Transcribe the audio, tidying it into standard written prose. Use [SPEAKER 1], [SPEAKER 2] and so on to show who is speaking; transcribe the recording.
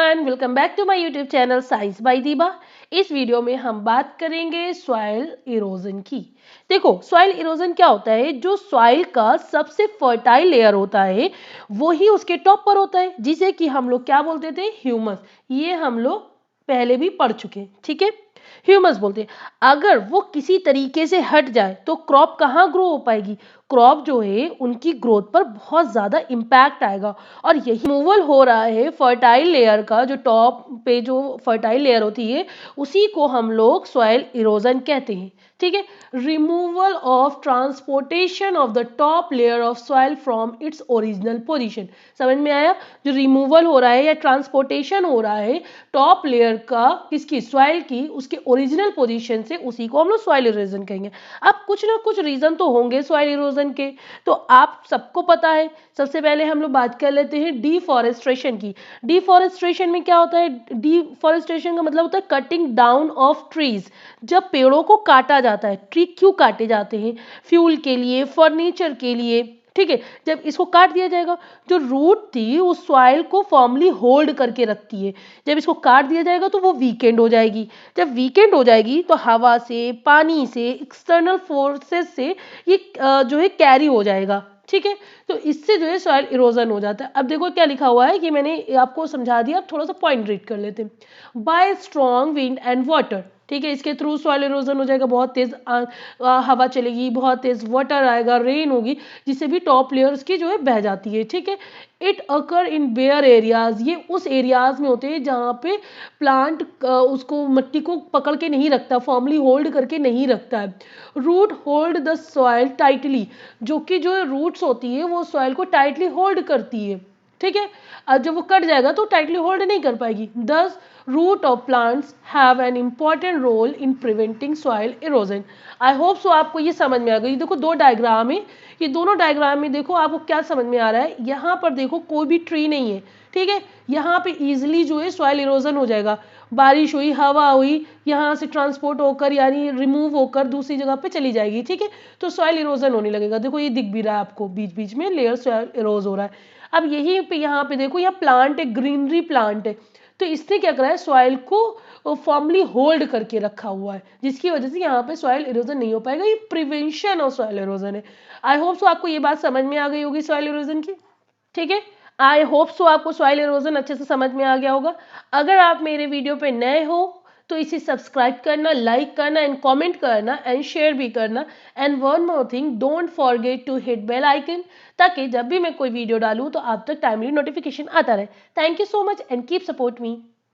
[SPEAKER 1] Everyone, welcome back to my YouTube channel science by Deeba. इस video में हम बात करेंगे सॉइल इरोजन की। देखो, सॉइल इरोजन क्या होता है? जो सॉइल का सबसे फर्टाइल लेयर होता है वो ही उसके टॉप पर होता है, जिसे कि हम लोग क्या बोलते थे? ह्यूमस। ये हम लोग पहले भी पढ़ चुके हैं, ठीक है। ह्यूमस बोलते हैं। अगर वो किसी तरीके से हट जाए तो क्रॉप कहाँ ग्रो हो पाएगी? क्रॉप जो है उनकी ग्रोथ पर बहुत ज्यादा इम्पैक्ट आएगा। और यही रिमूवल हो रहा है फर्टाइल लेयर का, जो टॉप पे जो फर्टाइल लेयर होती है उसी को हम लोग सॉइल इरोजन कहते हैं, ठीक है। Removal of transportation of the top layer of soil from its original position. समझ में आया? जो रिमूवल हो रहा है या ट्रांसपोर्टेशन हो रहा है टॉप लेयर का, किसकी? सॉइल की, उसके ओरिजिनल पोजीशन से, उसी को हम लोग सॉइल इरोजन कहेंगे। अब कुछ ना कुछ रीजन तो होंगे सॉइल इरोजन के, तो आप सबको पता है। सबसे पहले हम लोग बात कर लेते हैं डिफॉरेस्ट्रेशन की। डिफॉरेस्ट्रेशन में क्या होता है? डिफॉरेस्ट्रेशन का मतलब होता है कटिंग डाउन ऑफ ट्रीज। जब पेड़ों को काटा जाता है, ट्री क्यों काटे जाते हैं? फ्यूल के लिए, फर्नीचर के लिए, ठीक है। जब इसको काट दिया जाएगा, जो रूट थी उस सॉइल को फॉर्मली होल्ड करके रखती है, जब इसको काट दिया जाएगा तो वो वीकेंड हो जाएगी। जब वीकेंड हो जाएगी तो हवा से, पानी से, एक्सटर्नल फोर्सेस से ये जो है कैरी हो जाएगा, ठीक है। तो इससे जो है सॉइल इरोजन हो जाता है। अब देखो क्या लिखा हुआ है, कि मैंने आपको समझा दिया। अब थोड़ा सा पॉइंट रीड कर लेते हैं। Bye strong wind and water, ठीक है। इसके थ्रू सॉइल इरोजन हो जाएगा। बहुत तेज हवा चलेगी, बहुत तेज वाटर आएगा, रेन होगी, जिससे भी टॉप लेयर्स की जो है बह जाती है, ठीक है। It occur in bare areas, ये उस एरियाज में होते हैं जहाँ पे प्लांट उसको, मिट्टी को पकड़ के नहीं रखता, फॉर्मली होल्ड करके नहीं रखता है। Root hold the soil tightly, जो कि जो रूट्स होती है वो सॉइल को टाइटली होल्ड करती है, ठीक है। और जब वो कट जाएगा तो टाइटली होल्ड नहीं कर पाएगी। Thus root of plants have an important role in preventing soil erosion. I hope so आपको ये समझ में आ गई। देखो दो डायग्राम है, ये दोनों डायग्राम में देखो आपको क्या समझ में आ रहा है। यहाँ पर देखो कोई भी ट्री नहीं है, ठीक है। यहाँ पे इजिली जो है सॉइल इरोजन हो जाएगा। बारिश हुई, हवा हुई, यहाँ से ट्रांसपोर्ट होकर यानी रिमूव होकर दूसरी जगह पे चली जाएगी, ठीक है। तो सॉइल इरोजन होने लगेगा। देखो ये दिख भी रहा है आपको, बीच बीच में लेयर सॉइल इरोज हो रहा है। अब यहीं पे, यहाँ पे देखो, यहाँ प्लांट है, ग्रीनरी प्लांट है, तो इसने क्या करा है? सॉइल को फॉर्मली होल्ड करके रखा हुआ है, जिसकी वजह से यहाँ पे सॉइल इरोजन नहीं हो पाएगा। ये प्रिवेंशन ऑफ सॉइल इरोजन है। आई होप सो आपको ये बात समझ में आ गई होगी सॉइल इरोजन की, ठीक है। आई होप सो आपको सॉइल इरोजन अच्छे से समझ में आ गया होगा। अगर आप मेरे वीडियो पे नए हो तो इसे सब्सक्राइब करना, लाइक करना एंड कमेंट करना एंड शेयर भी करना। And one more thing, don't forget to hit bell icon, ताकि जब भी मैं कोई वीडियो डालूं तो आप तक टाइमली नोटिफिकेशन आता रहे। Thank you so much and keep support me.